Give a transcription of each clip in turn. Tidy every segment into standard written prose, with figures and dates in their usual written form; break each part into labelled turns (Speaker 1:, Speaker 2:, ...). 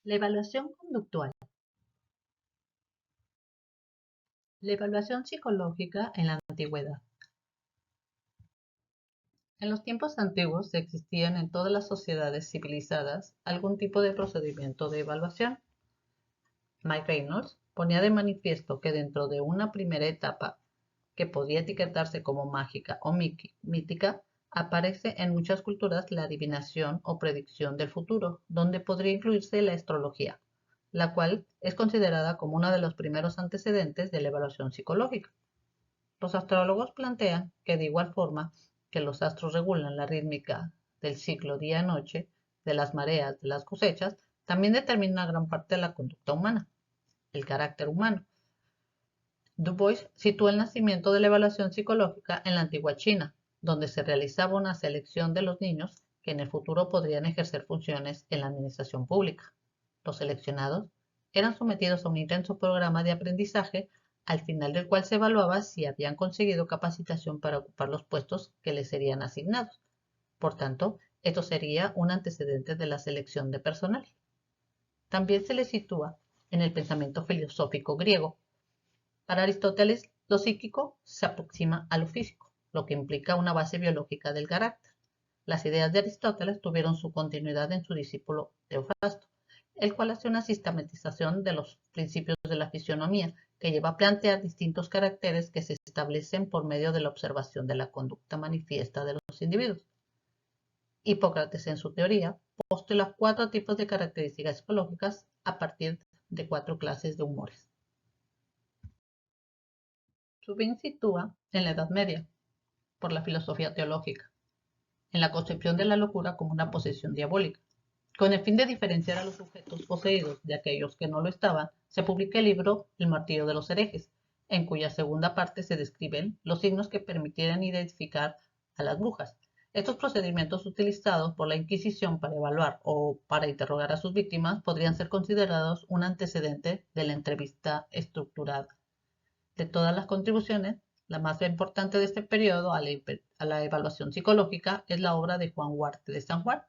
Speaker 1: La evaluación conductual. La evaluación psicológica en la antigüedad. En los tiempos antiguos existían en todas las sociedades civilizadas algún tipo de procedimiento de evaluación. Mike Reynolds ponía de manifiesto que dentro de una primera etapa, que podía etiquetarse como mágica o mítica, aparece en muchas culturas la adivinación o predicción del futuro, donde podría incluirse la astrología, la cual es considerada como uno de los primeros antecedentes de la evaluación psicológica. Los astrólogos plantean que de igual forma que los astros regulan la rítmica del ciclo día-noche, de las mareas, de las cosechas, también determinan una gran parte de la conducta humana, el carácter humano. Du Bois situó el nacimiento de la evaluación psicológica en la antigua China, donde se realizaba una selección de los niños que en el futuro podrían ejercer funciones en la administración pública. Los seleccionados eran sometidos a un intenso programa de aprendizaje, al final del cual se evaluaba si habían conseguido capacitación para ocupar los puestos que les serían asignados. Por tanto, esto sería un antecedente de la selección de personal. También se le sitúa en el pensamiento filosófico griego. Para Aristóteles, lo psíquico se aproxima a lo físico, lo que implica una base biológica del carácter. Las ideas de Aristóteles tuvieron su continuidad en su discípulo Teofasto, el cual hace una sistematización de los principios de la fisionomía, que lleva a plantear distintos caracteres que se establecen por medio de la observación de la conducta manifiesta de los individuos. Hipócrates, en su teoría, postula 4 tipos de características psicológicas a partir de 4 clases de humores. Su fin sitúa en la Edad Media, por la filosofía teológica, en la concepción de la locura como una posesión diabólica. Con el fin de diferenciar a los sujetos poseídos de aquellos que no lo estaban, se publica el libro El martirio de los herejes, en cuya segunda parte se describen los signos que permitieran identificar a las brujas. Estos procedimientos utilizados por la Inquisición para evaluar o para interrogar a sus víctimas podrían ser considerados un antecedente de la entrevista estructurada. De todas las contribuciones, la más importante de este periodo a la evaluación psicológica es la obra de Juan Huarte de San Juan.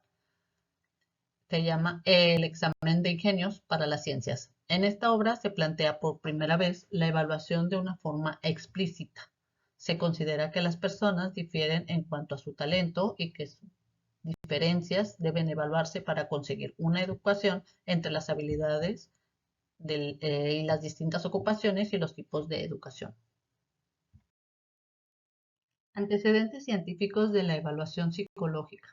Speaker 1: Se llama El examen de ingenios para las ciencias. En esta obra se plantea por primera vez la evaluación de una forma explícita. Se considera que las personas difieren en cuanto a su talento y que sus diferencias deben evaluarse para conseguir una educación entre las habilidades y las distintas ocupaciones y los tipos de educación. Antecedentes científicos de la evaluación psicológica.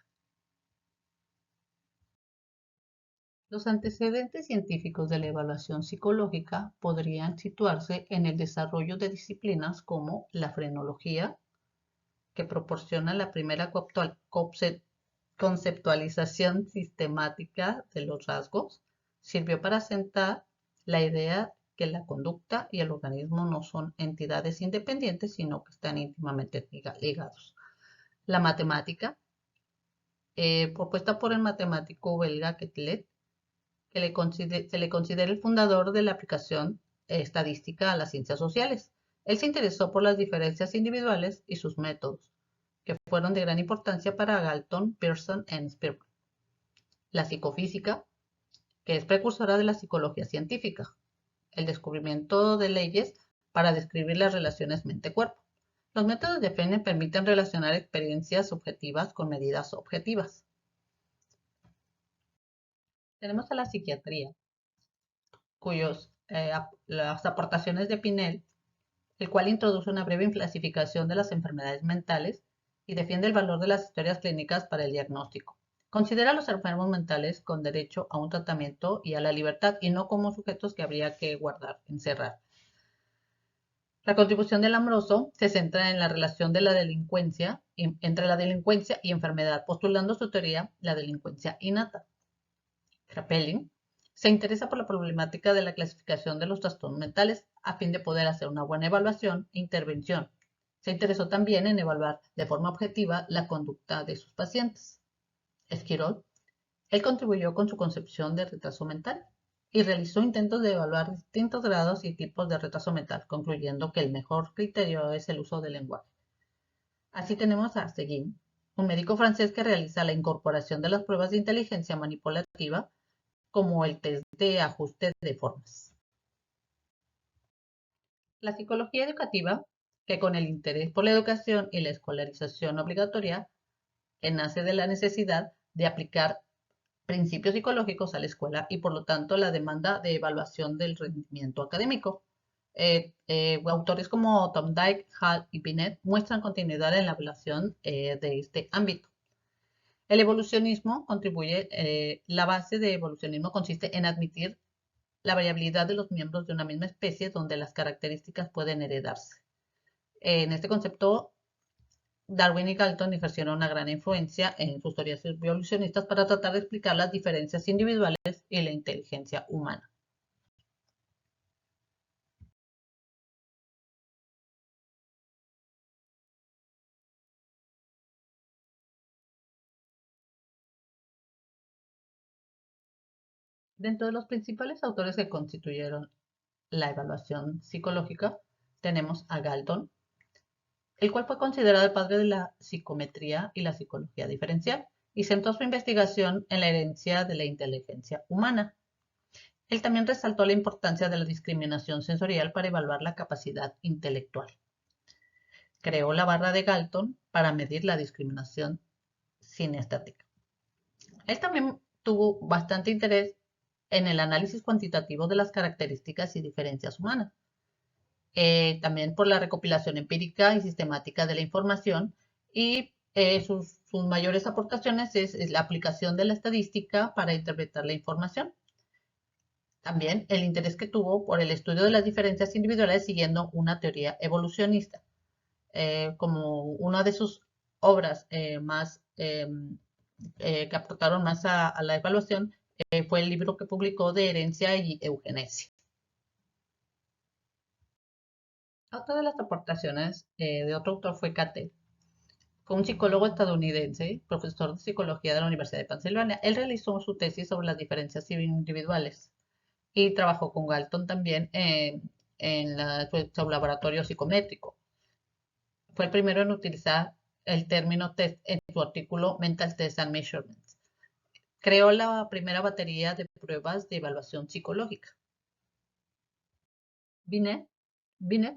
Speaker 1: Los antecedentes científicos de la evaluación psicológica podrían situarse en el desarrollo de disciplinas como la frenología, que proporciona la primera conceptualización sistemática de los rasgos, sirvió para sentar la idea que la conducta y el organismo no son entidades independientes, sino que están íntimamente ligados. La matemática, propuesta por el matemático belga Quetelet, se le considera el fundador de la aplicación estadística a las ciencias sociales. Él se interesó por las diferencias individuales y sus métodos, que fueron de gran importancia para Galton, Pearson y Spearman. La psicofísica, que es precursora de la psicología científica, el descubrimiento de leyes para describir las relaciones mente-cuerpo. Los métodos de Fene permiten relacionar experiencias subjetivas con medidas objetivas. Tenemos a la psiquiatría, las aportaciones de Pinel, el cual introduce una breve clasificación de las enfermedades mentales y defiende el valor de las historias clínicas para el diagnóstico. Considera a los enfermos mentales con derecho a un tratamiento y a la libertad y no como sujetos que habría que guardar, encerrar. La contribución del Amoroso se centra en la relación de la delincuencia entre la delincuencia y enfermedad, postulando su teoría la delincuencia innata. Kraepelin se interesa por la problemática de la clasificación de los trastornos mentales a fin de poder hacer una buena evaluación e intervención. Se interesó también en evaluar de forma objetiva la conducta de sus pacientes. Esquirol, él contribuyó con su concepción de retraso mental y realizó intentos de evaluar distintos grados y tipos de retraso mental, concluyendo que el mejor criterio es el uso del lenguaje. Así tenemos a Seguin, un médico francés que realiza la incorporación de las pruebas de inteligencia manipulativa como el test de ajuste de formas. La psicología educativa, que con el interés por la educación y la escolarización obligatoria, nace de la necesidad de aplicar principios psicológicos a la escuela y por lo tanto la demanda de evaluación del rendimiento académico. Autores como Tom Dyke, Hall y Binet muestran continuidad en la evaluación de este ámbito. El evolucionismo contribuye, la base de evolucionismo consiste en admitir la variabilidad de los miembros de una misma especie donde las características pueden heredarse. En este concepto, Darwin y Galton ejercieron una gran influencia en sus teorías evolucionistas para tratar de explicar las diferencias individuales y la inteligencia humana. Dentro de los principales autores que constituyeron la evaluación psicológica, tenemos a Galton, el cual fue considerado el padre de la psicometría y la psicología diferencial, y centró su investigación en la herencia de la inteligencia humana. Él también resaltó la importancia de la discriminación sensorial para evaluar la capacidad intelectual. Creó la barra de Galton para medir la discriminación sinestética. Él también tuvo bastante interés en el análisis cuantitativo de las características y diferencias humanas. También por la recopilación empírica y sistemática de la información y sus mayores aportaciones es la aplicación de la estadística para interpretar la información. También el interés que tuvo por el estudio de las diferencias individuales siguiendo una teoría evolucionista. Como una de sus obras que aportaron más a la evaluación fue el libro que publicó de Herencia y Eugenesia. Otra de las aportaciones de otro autor fue Cattell. Fue un psicólogo estadounidense, profesor de psicología de la Universidad de Pensilvania. Él realizó su tesis sobre las diferencias individuales y trabajó con Galton también en su laboratorio psicométrico. Fue el primero en utilizar el término test en su artículo Mental Tests and Measurements. Creó la primera batería de pruebas de evaluación psicológica. Binet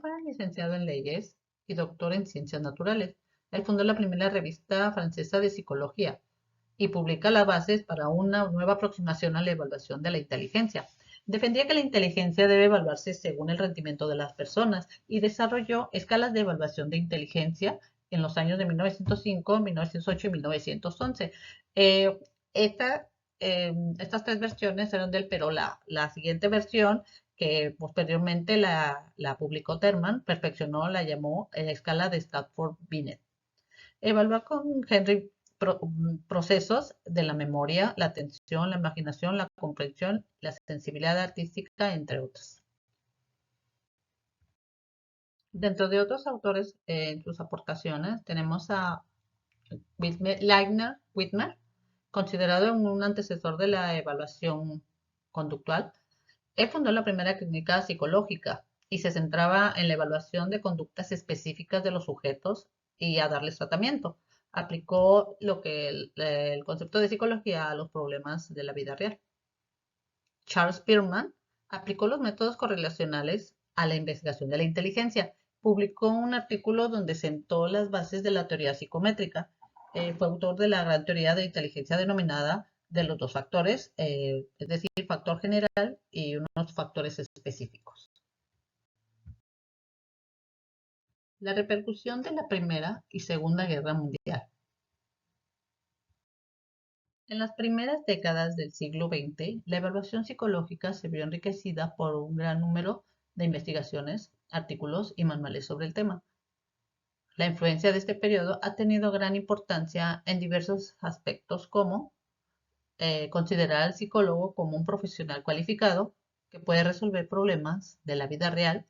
Speaker 1: fue licenciado en leyes y doctor en ciencias naturales. Él fundó la primera revista francesa de psicología y publica las bases para una nueva aproximación a la evaluación de la inteligencia. Defendía que la inteligencia debe evaluarse según el rendimiento de las personas y desarrolló escalas de evaluación de inteligencia en los años de 1905, 1908 y 1911. Estas tres versiones eran de él, pero la siguiente versión, que posteriormente la publicó Terman, perfeccionó, la llamó escala de Stafford-Binet. Evaluó con Henry procesos de la memoria, la atención, la imaginación, la comprensión, la sensibilidad artística, entre otros. Dentro de otros autores en sus aportaciones tenemos a Leibniz Whitmer, considerado un antecesor de la evaluación conductual. Él fundó la primera clínica psicológica y se centraba en la evaluación de conductas específicas de los sujetos y a darles tratamiento. Aplicó el concepto de psicología a los problemas de la vida real. Charles Spearman aplicó los métodos correlacionales a la investigación de la inteligencia. Publicó un artículo donde sentó las bases de la teoría psicométrica. Fue autor de la gran teoría de inteligencia denominada de los dos factores, es decir, factor general y unos factores específicos. La repercusión de la Primera y Segunda Guerra Mundial. En las primeras décadas del siglo XX, la evaluación psicológica se vio enriquecida por un gran número de investigaciones, artículos y manuales sobre el tema. La influencia de este periodo ha tenido gran importancia en diversos aspectos como considerar al psicólogo como un profesional cualificado que puede resolver problemas de la vida real,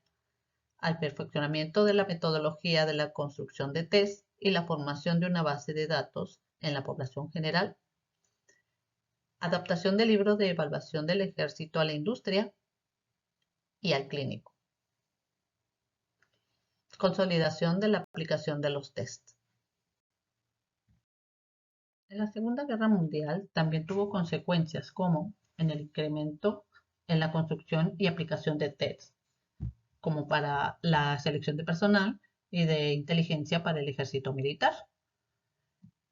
Speaker 1: al perfeccionamiento de la metodología de la construcción de test y la formación de una base de datos en la población general, adaptación del libro de evaluación del ejército a la industria y al clínico, consolidación de la aplicación de los tests. En la Segunda Guerra Mundial también tuvo consecuencias como en el incremento en la construcción y aplicación de tests, como para la selección de personal y de inteligencia para el ejército militar.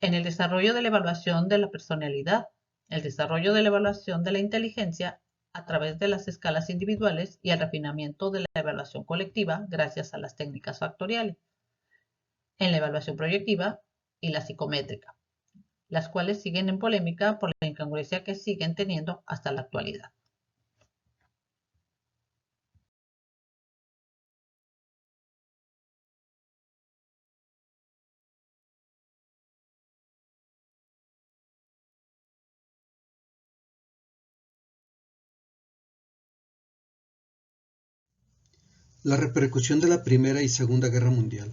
Speaker 1: En el desarrollo de la evaluación de la personalidad, el desarrollo de la evaluación de la inteligencia a través de las escalas individuales y el refinamiento de la evaluación colectiva gracias a las técnicas factoriales. En la evaluación proyectiva y la psicométrica, las cuales siguen en polémica por la incongruencia que siguen teniendo hasta la actualidad.
Speaker 2: La repercusión de la Primera y Segunda Guerra Mundial.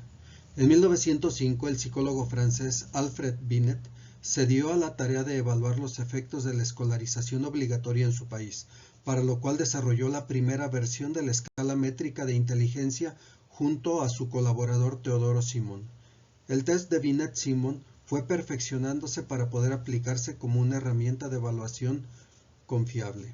Speaker 2: En 1905, el psicólogo francés Alfred Binet se dio a la tarea de evaluar los efectos de la escolarización obligatoria en su país, para lo cual desarrolló la primera versión de la escala métrica de inteligencia junto a su colaborador Teodoro Simon. El test de Binet-Simon fue perfeccionándose para poder aplicarse como una herramienta de evaluación confiable.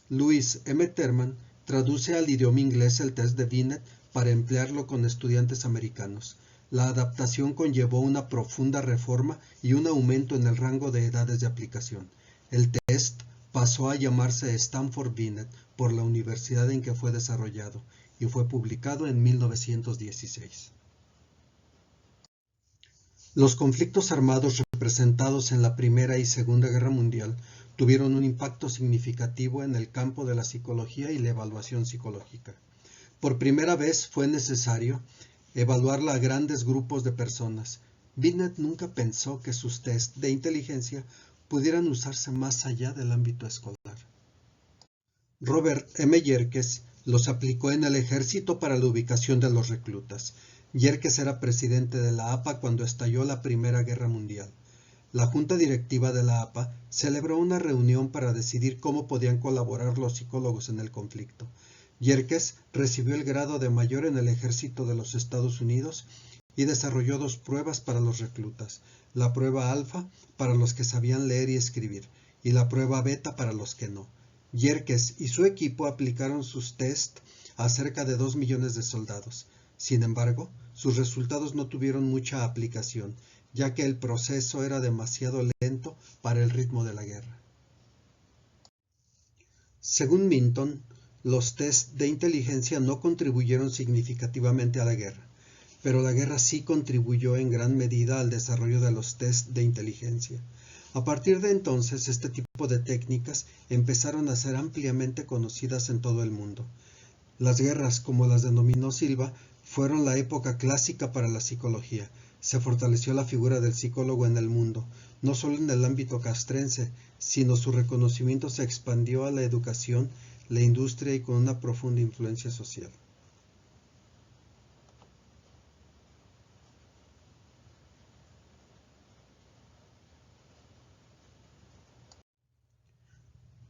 Speaker 2: Louis M. Terman traduce al idioma inglés el test de Binet para emplearlo con estudiantes americanos. La adaptación conllevó una profunda reforma y un aumento en el rango de edades de aplicación. El test pasó a llamarse Stanford Binet por la universidad en que fue desarrollado y fue publicado en 1916. Los conflictos armados representados en la Primera y Segunda Guerra Mundial tuvieron un impacto significativo en el campo de la psicología y la evaluación psicológica. Por primera vez fue necesario evaluar a grandes grupos de personas. Binet nunca pensó que sus test de inteligencia pudieran usarse más allá del ámbito escolar. Robert M. Yerkes los aplicó en el ejército para la ubicación de los reclutas. Yerkes era presidente de la APA cuando estalló la Primera Guerra Mundial. La junta directiva de la APA celebró una reunión para decidir cómo podían colaborar los psicólogos en el conflicto. Yerkes recibió el grado de mayor en el ejército de los Estados Unidos y desarrolló dos pruebas para los reclutas: la prueba alfa para los que sabían leer y escribir y la prueba beta para los que no. Yerkes y su equipo aplicaron sus test a cerca de 2 millones de soldados. Sin embargo, sus resultados no tuvieron mucha aplicación, ya que el proceso era demasiado lento para el ritmo de la guerra. Según Minton, los test de inteligencia no contribuyeron significativamente a la guerra, pero la guerra sí contribuyó en gran medida al desarrollo de los test de inteligencia. A partir de entonces, este tipo de técnicas empezaron a ser ampliamente conocidas en todo el mundo. Las guerras, como las denominó Silva, fueron la época clásica para la psicología. Se fortaleció la figura del psicólogo en el mundo, no solo en el ámbito castrense, sino su reconocimiento se expandió a la educación, la industria y con una profunda influencia social.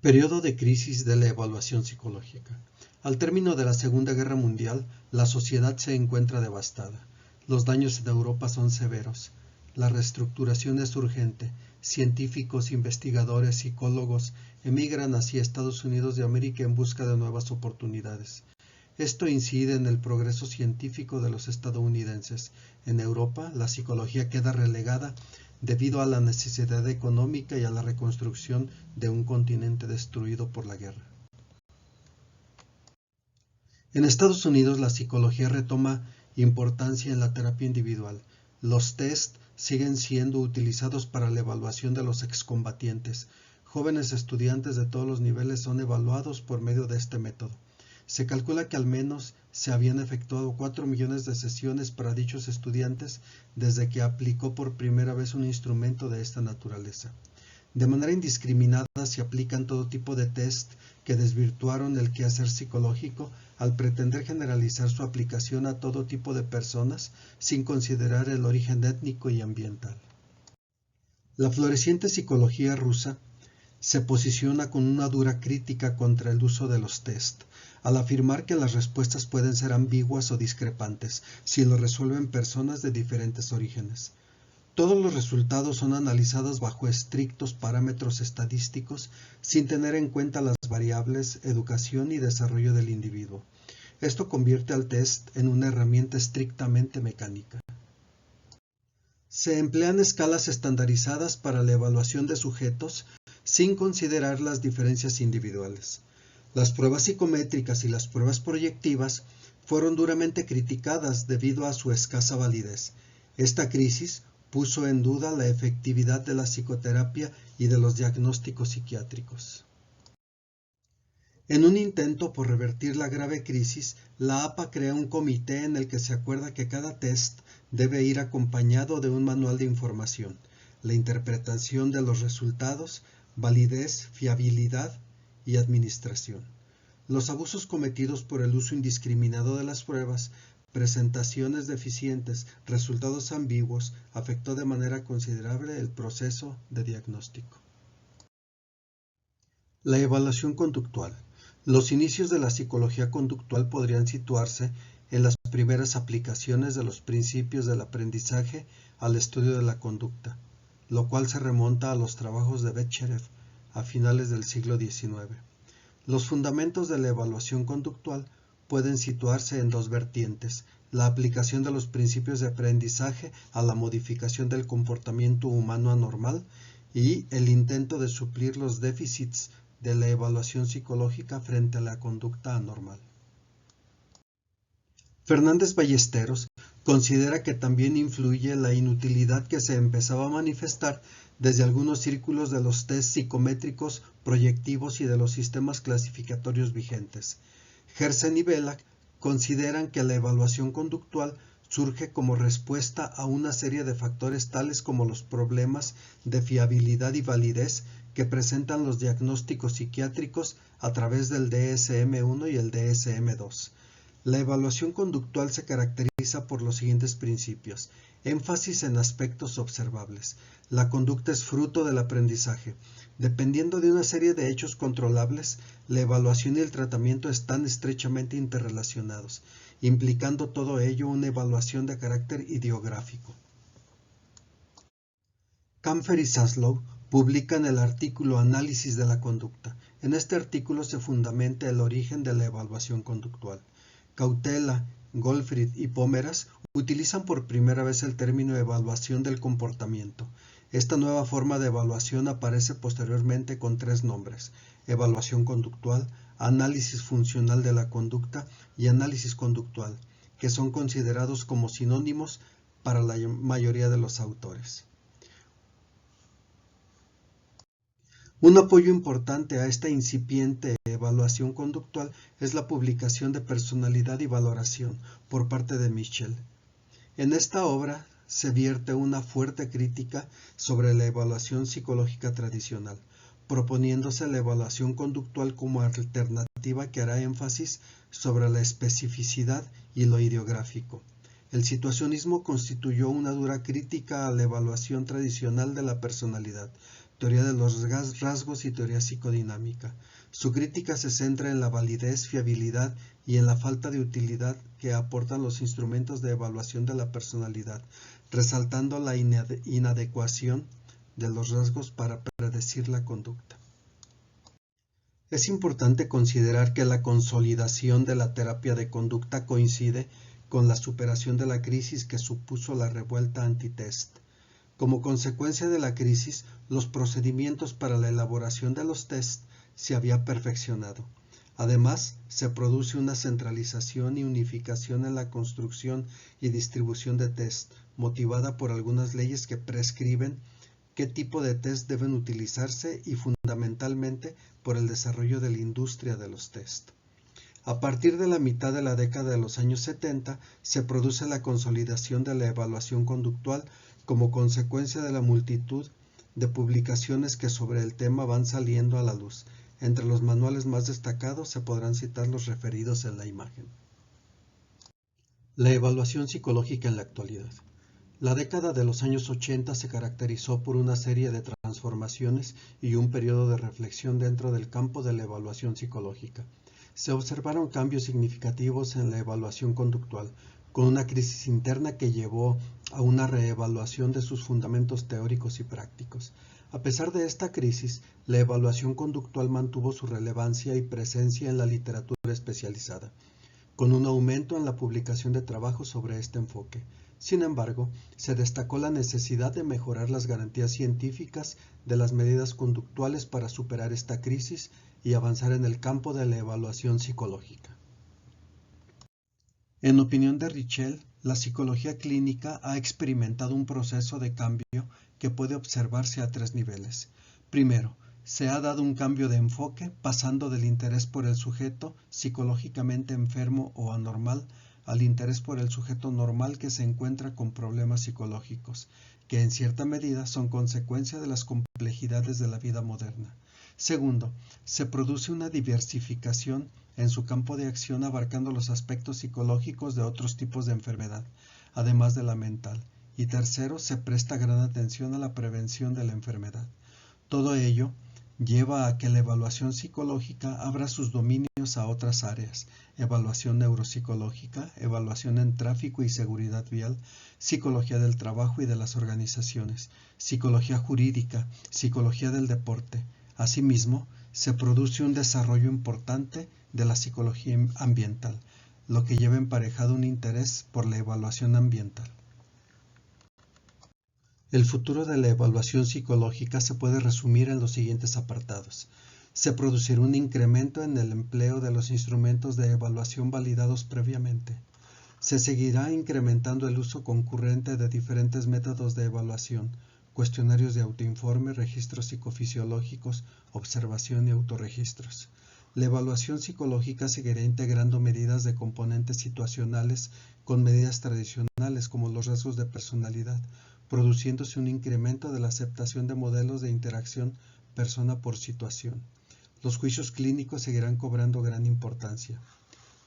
Speaker 2: Periodo de crisis de la evaluación psicológica. Al término de la Segunda Guerra Mundial, la sociedad se encuentra devastada. Los daños en Europa son severos. La reestructuración es urgente. Científicos, investigadores, psicólogos emigran hacia Estados Unidos de América en busca de nuevas oportunidades. Esto incide en el progreso científico de los estadounidenses. En Europa, la psicología queda relegada debido a la necesidad económica y a la reconstrucción de un continente destruido por la guerra. En Estados Unidos, la psicología retoma importancia en la terapia individual. Los test siguen siendo utilizados para la evaluación de los excombatientes. Jóvenes estudiantes de todos los niveles son evaluados por medio de este método. Se calcula que al menos se habían efectuado 4 millones de sesiones para dichos estudiantes desde que aplicó por primera vez un instrumento de esta naturaleza. De manera indiscriminada se aplican todo tipo de test que desvirtuaron el quehacer psicológico al pretender generalizar su aplicación a todo tipo de personas sin considerar el origen étnico y ambiental. La floreciente psicología rusa se posiciona con una dura crítica contra el uso de los test, al afirmar que las respuestas pueden ser ambiguas o discrepantes si lo resuelven personas de diferentes orígenes. Todos los resultados son analizados bajo estrictos parámetros estadísticos sin tener en cuenta las variables educación y desarrollo del individuo. Esto convierte al test en una herramienta estrictamente mecánica. Se emplean escalas estandarizadas para la evaluación de sujetos sin considerar las diferencias individuales. Las pruebas psicométricas y las pruebas proyectivas fueron duramente criticadas debido a su escasa validez. Esta crisis puso en duda la efectividad de la psicoterapia y de los diagnósticos psiquiátricos. En un intento por revertir la grave crisis, la APA crea un comité en el que se acuerda que cada test debe ir acompañado de un manual de información, la interpretación de los resultados, validez, fiabilidad y administración. Los abusos cometidos por el uso indiscriminado de las pruebas, presentaciones deficientes, resultados ambiguos, afectó de manera considerable el proceso de diagnóstico. La evaluación conductual. Los inicios de la psicología conductual podrían situarse en las primeras aplicaciones de los principios del aprendizaje al estudio de la conducta, lo cual se remonta a los trabajos de Betcherev a finales del siglo XIX. Los fundamentos de la evaluación conductual pueden situarse en dos vertientes: la aplicación de los principios de aprendizaje a la modificación del comportamiento humano anormal y el intento de suplir los déficits de la evaluación psicológica frente a la conducta anormal. Fernández Ballesteros considera que también influye la inutilidad que se empezaba a manifestar desde algunos círculos de los test psicométricos proyectivos y de los sistemas clasificatorios vigentes. Gersen y Belak consideran que la evaluación conductual surge como respuesta a una serie de factores tales como los problemas de fiabilidad y validez que presentan los diagnósticos psiquiátricos a través del DSM-1 y el DSM-2. La evaluación conductual se caracteriza por los siguientes principios: énfasis en aspectos observables. La conducta es fruto del aprendizaje. Dependiendo de una serie de hechos controlables, la evaluación y el tratamiento están estrechamente interrelacionados, implicando todo ello una evaluación de carácter ideográfico. Kampfer y Zaslow publican el artículo Análisis de la conducta. En este artículo se fundamenta el origen de la evaluación conductual. Cautela, Goldfried y Pomeras utilizan por primera vez el término evaluación del comportamiento. Esta nueva forma de evaluación aparece posteriormente con tres nombres: evaluación conductual, análisis funcional de la conducta y análisis conductual, que son considerados como sinónimos para la mayoría de los autores. Un apoyo importante a esta incipiente evaluación conductual es la publicación de Personalidad y Valoración por parte de Michel. En esta obra se vierte una fuerte crítica sobre la evaluación psicológica tradicional, proponiéndose la evaluación conductual como alternativa que hará énfasis sobre la especificidad y lo ideográfico. El situacionismo constituyó una dura crítica a la evaluación tradicional de la personalidad, teoría de los rasgos y teoría psicodinámica. Su crítica se centra en la validez, fiabilidad y en la falta de utilidad que aportan los instrumentos de evaluación de la personalidad, resaltando la inadecuación de los rasgos para predecir la conducta. Es importante considerar que la consolidación de la terapia de conducta coincide con la superación de la crisis que supuso la revuelta antitest. Como consecuencia de la crisis, los procedimientos para la elaboración de los test se había perfeccionado. Además, se produce una centralización y unificación en la construcción y distribución de test, motivada por algunas leyes que prescriben qué tipo de test deben utilizarse y fundamentalmente por el desarrollo de la industria de los test. A partir de la mitad de la década de los años 70, se produce la consolidación de la evaluación conductual como consecuencia de la multitud de publicaciones que sobre el tema van saliendo a la luz. Entre los manuales más destacados se podrán citar los referidos en la imagen. La evaluación psicológica en la actualidad. La década de los años 80 se caracterizó por una serie de transformaciones y un periodo de reflexión dentro del campo de la evaluación psicológica. Se observaron cambios significativos en la evaluación conductual, con una crisis interna que llevó a una reevaluación de sus fundamentos teóricos y prácticos. A pesar de esta crisis, la evaluación conductual mantuvo su relevancia y presencia en la literatura especializada, con un aumento en la publicación de trabajos sobre este enfoque. Sin embargo, se destacó la necesidad de mejorar las garantías científicas de las medidas conductuales para superar esta crisis y avanzar en el campo de la evaluación psicológica. En opinión de Richel, la psicología clínica ha experimentado un proceso de cambio que puede observarse a 3 niveles. Primero, se ha dado un cambio de enfoque, pasando del interés por el sujeto psicológicamente enfermo o anormal al interés por el sujeto normal que se encuentra con problemas psicológicos, que en cierta medida son consecuencia de las complejidades de la vida moderna. Segundo, se produce una diversificación en su campo de acción abarcando los aspectos psicológicos de otros tipos de enfermedad, además de la mental. Y tercero, se presta gran atención a la prevención de la enfermedad. Todo ello lleva a que la evaluación psicológica abra sus dominios a otras áreas: evaluación neuropsicológica, evaluación en tráfico y seguridad vial, psicología del trabajo y de las organizaciones, psicología jurídica, psicología del deporte. Asimismo, se produce un desarrollo importante de la psicología ambiental, lo que lleva emparejado un interés por la evaluación ambiental. El futuro de la evaluación psicológica se puede resumir en los siguientes apartados. Se producirá un incremento en el empleo de los instrumentos de evaluación validados previamente. Se seguirá incrementando el uso concurrente de diferentes métodos de evaluación: cuestionarios de autoinforme, registros psicofisiológicos, observación y autorregistros. La evaluación psicológica seguirá integrando medidas de componentes situacionales con medidas tradicionales como los rasgos de personalidad, produciéndose un incremento de la aceptación de modelos de interacción persona por situación. Los juicios clínicos seguirán cobrando gran importancia.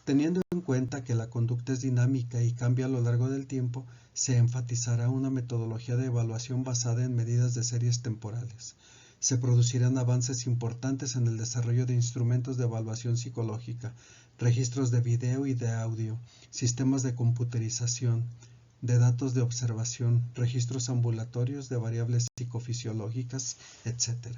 Speaker 2: Teniendo en cuenta que la conducta es dinámica y cambia a lo largo del tiempo, se enfatizará una metodología de evaluación basada en medidas de series temporales. Se producirán avances importantes en el desarrollo de instrumentos de evaluación psicológica, registros de video y de audio, sistemas de computerización, de datos de observación, registros ambulatorios de variables psicofisiológicas, etc.